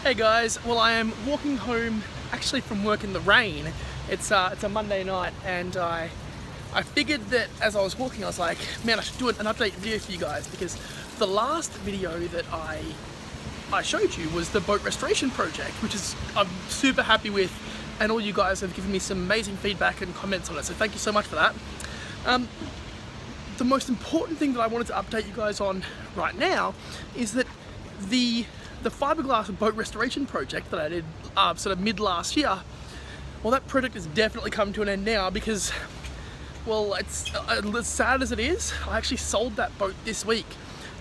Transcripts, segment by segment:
Hey guys, well I am walking home actually from work in the rain. It's a Monday night and I figured that as I was walking I was like, man, I should do an update video for you guys, because the last video that I showed you was the boat restoration project, which I'm super happy with, and all you guys have given me some amazing feedback and comments on it, so thank you so much for that. The most important thing that I wanted to update you guys on right now is that the fiberglass boat restoration project that I did sort of mid last year, well, that project has definitely come to an end now because, well, it's as sad as it is, I actually sold that boat this week.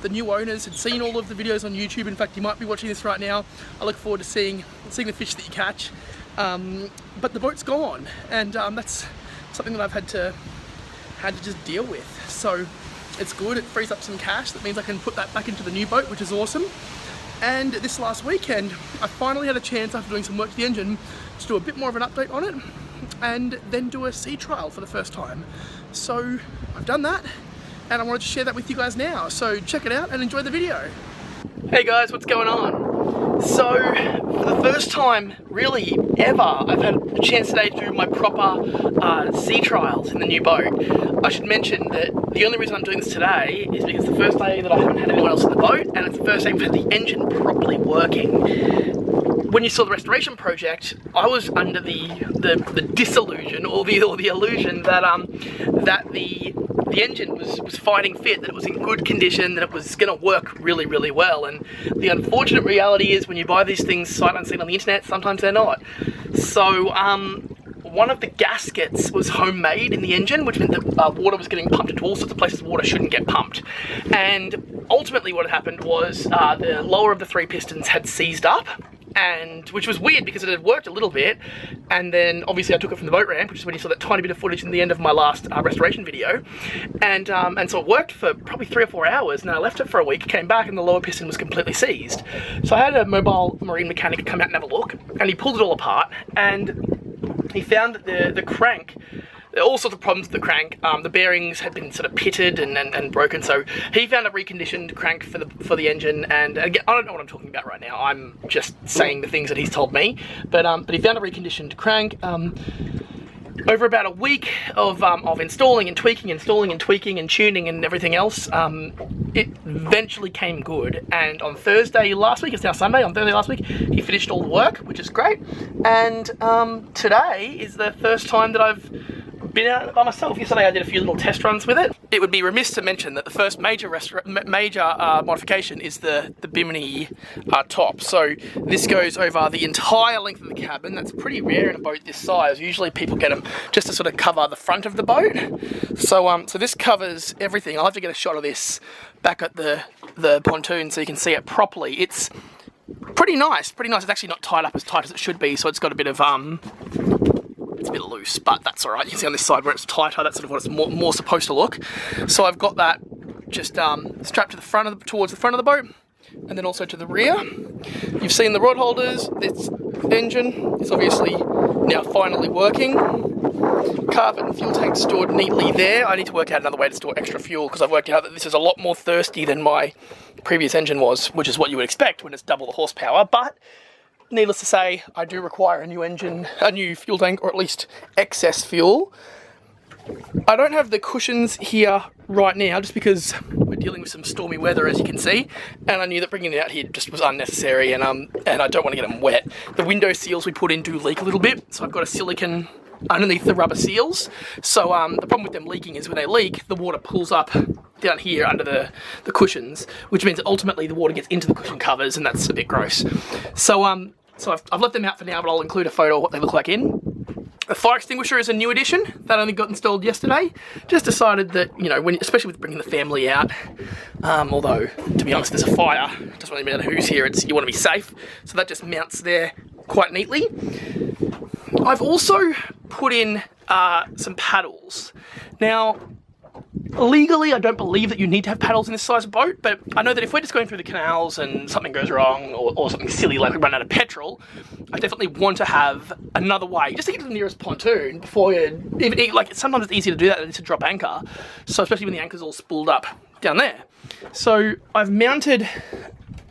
The new owners had seen all of the videos on YouTube. In fact, you might be watching this right now. I look forward to seeing the fish that you catch. But the boat's gone, and that's something that I've had to just deal with. So it's good. It frees up some cash. That means I can put that back into the new boat, which is awesome. And this last weekend, I finally had a chance, after doing some work to the engine, to do a bit more of an update on it, and then do a sea trial for the first time. So I've done that, and I wanted to share that with you guys now. So check it out and enjoy the video. Hey guys, what's going on? So, for the first time, really, ever, I've had a chance today to do my proper sea trials in the new boat. I should mention that the only reason I'm doing this today is because the first day that I haven't had anyone else in the boat, and it's the first day we've had the engine properly working. When you saw the restoration project, I was under the disillusion or the illusion that the engine was fighting fit, that it was in good condition, that it was going to work really, really well. And the unfortunate reality is, when you buy these things sight unseen on the internet, sometimes they're not. So one of the gaskets was homemade in the engine, which meant that water was getting pumped into all sorts of places water shouldn't get pumped. And ultimately what had happened was the lower of the three pistons had seized up, and which was weird because it had worked a little bit, and then obviously I took it from the boat ramp, which is when you saw that tiny bit of footage in the end of my last restoration video, and so it worked for probably 3 or 4 hours, and then I left it for a week, came back, and the lower piston was completely seized. So I had a mobile marine mechanic come out and have a look, and he pulled it all apart, and he found that the crank, all sorts of problems with the crank. The bearings had been sort of pitted and broken, so he found a reconditioned crank for the engine. And again, I don't know what I'm talking about right now. I'm just saying the things that he's told me. But he found a reconditioned crank. Over about a week of installing and tweaking, and tuning and everything else, it eventually came good. And on Thursday last week, it's now Sunday, on Thursday last week, he finished all the work, which is great. And today is the first time that I've been out by myself. Yesterday I did a few little test runs with it. It would be remiss to mention that the first major modification is the Bimini top. So this goes over the entire length of the cabin. That's pretty rare in a boat this size. Usually people get them just to sort of cover the front of the boat. So so this covers everything. I'll have to get a shot of this back at the pontoon so you can see it properly. It's pretty nice, It's actually not tied up as tight as it should be, so it's got a bit of it's a bit loose, but that's all right. You can see on this side where it's tighter, that's sort of what it's more supposed to look. So I've got that just strapped to the front towards the front of the boat, and then also to the rear. You've seen the rod holders. This engine is obviously now finally working. Carbon fuel tank stored neatly there. I need to work out another way to store extra fuel, because I've worked out that this is a lot more thirsty than my previous engine was, which is what you would expect when it's double the horsepower. But needless to say, I do require a new engine, a new fuel tank, or at least excess fuel. I don't have the cushions here right now just because we're dealing with some stormy weather, as you can see, and I knew that bringing it out here just was unnecessary, and I don't want to get them wet. The window seals we put in do leak a little bit, so I've got a silicone underneath the rubber seals. So the problem with them leaking is when they leak, the water pulls up down here under the cushions, which means that ultimately the water gets into the cushion covers, and that's a bit gross. So so I've left them out for now, but I'll include a photo of what they look like in. The fire extinguisher is a new addition that only got installed yesterday. Just decided that, you know, especially with bringing the family out, although to be honest, there's a fire, it doesn't really matter who's here, you want to be safe. So that just mounts there quite neatly. I've also put in some paddles. Now, legally, I don't believe that you need to have paddles in this size of boat, but I know that if we're just going through the canals and something goes wrong, or something silly like we run out of petrol, I definitely want to have another way, just to get to the nearest pontoon before you, like, sometimes it's easier to do that than to drop anchor, so especially when the anchor's all spooled up down there. So I've mounted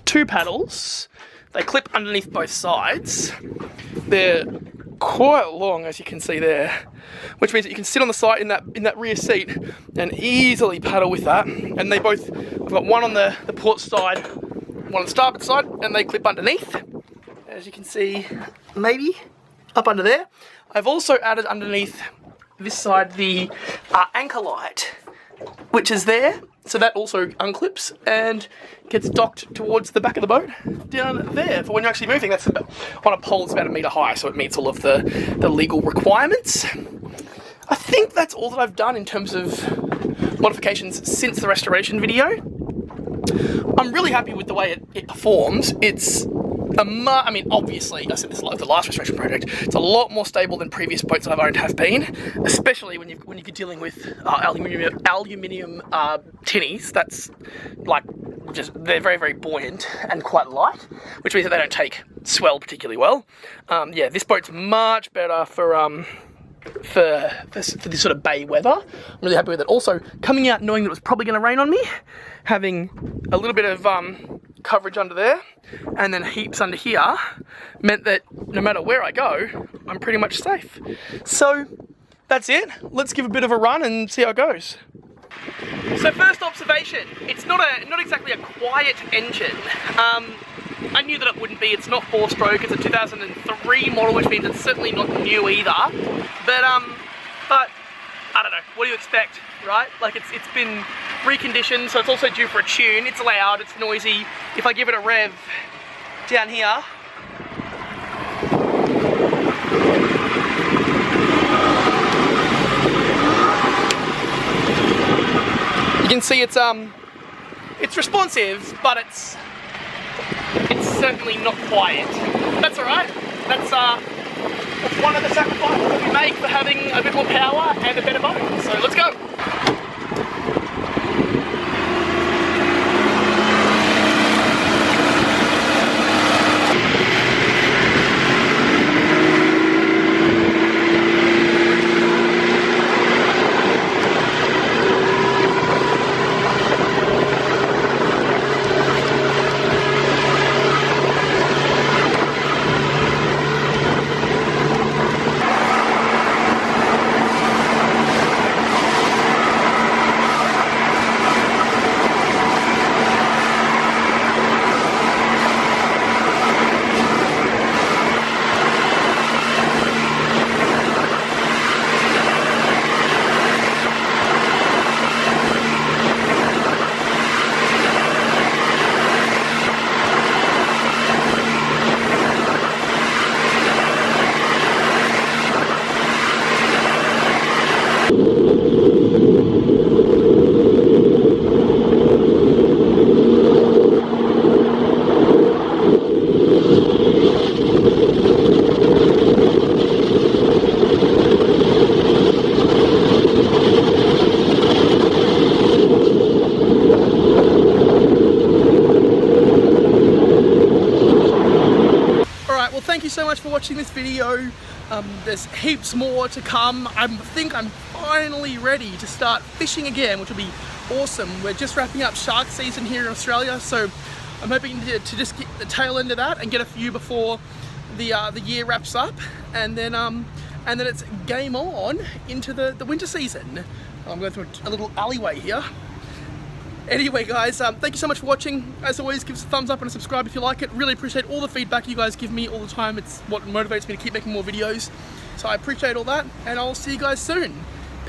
2 paddles they clip underneath both sides. They're quite long, as you can see there, which means that you can sit on the side in that rear seat and easily paddle with that. And they both, I've got one on the port side, one on the starboard side, and they clip underneath, as you can see, maybe up under there. I've also added underneath this side the anchor light, which is there, so that also unclips and gets docked towards the back of the boat down there for when you're actually moving. That's about, on a pole, it's about 1 metre high, so it meets all of the legal requirements. I think that's all that I've done in terms of modifications since the restoration video. I'm really happy with the way it performs. It's I mean, obviously, I said this like the last restoration project, it's a lot more stable than previous boats that I've owned have been, especially when you're dealing with aluminium tinnies. That's like, they're very, very buoyant and quite light, which means that they don't take swell particularly well. Yeah, this boat's much better for this sort of bay weather. I'm really happy with it. Also, coming out knowing that it was probably going to rain on me, having a little bit of coverage under there and then heaps under here meant that no matter where I go, I'm pretty much safe. So that's it. Let's give a bit of a run and see how it goes. So first observation, it's not exactly a quiet engine. I knew that it wouldn't be. It's not 4-stroke. It's a 2003 model, which means it's certainly not new either. But I don't know. What do you expect, right? Like it's been reconditioned, so it's also due for a tune. It's loud. It's noisy. If I give it a rev down here, you can see it's responsive, but it's certainly not quiet. That's alright. That's one of the sacrifices that we make for having a bit more power and a better boat. So let's go. Thank you so much for watching this video. There's heaps more to come. I think I'm finally ready to start fishing again, which will be awesome. We're just wrapping up shark season here in Australia, so I'm hoping to just get the tail end of that and get a few before the year wraps up, and then it's game on into the winter season. I'm going through a little alleyway here. Anyway guys, thank you so much for watching. As always, give us a thumbs up and a subscribe if you like it. Really appreciate all the feedback you guys give me all the time. It's what motivates me to keep making more videos. So I appreciate all that, and I'll see you guys soon.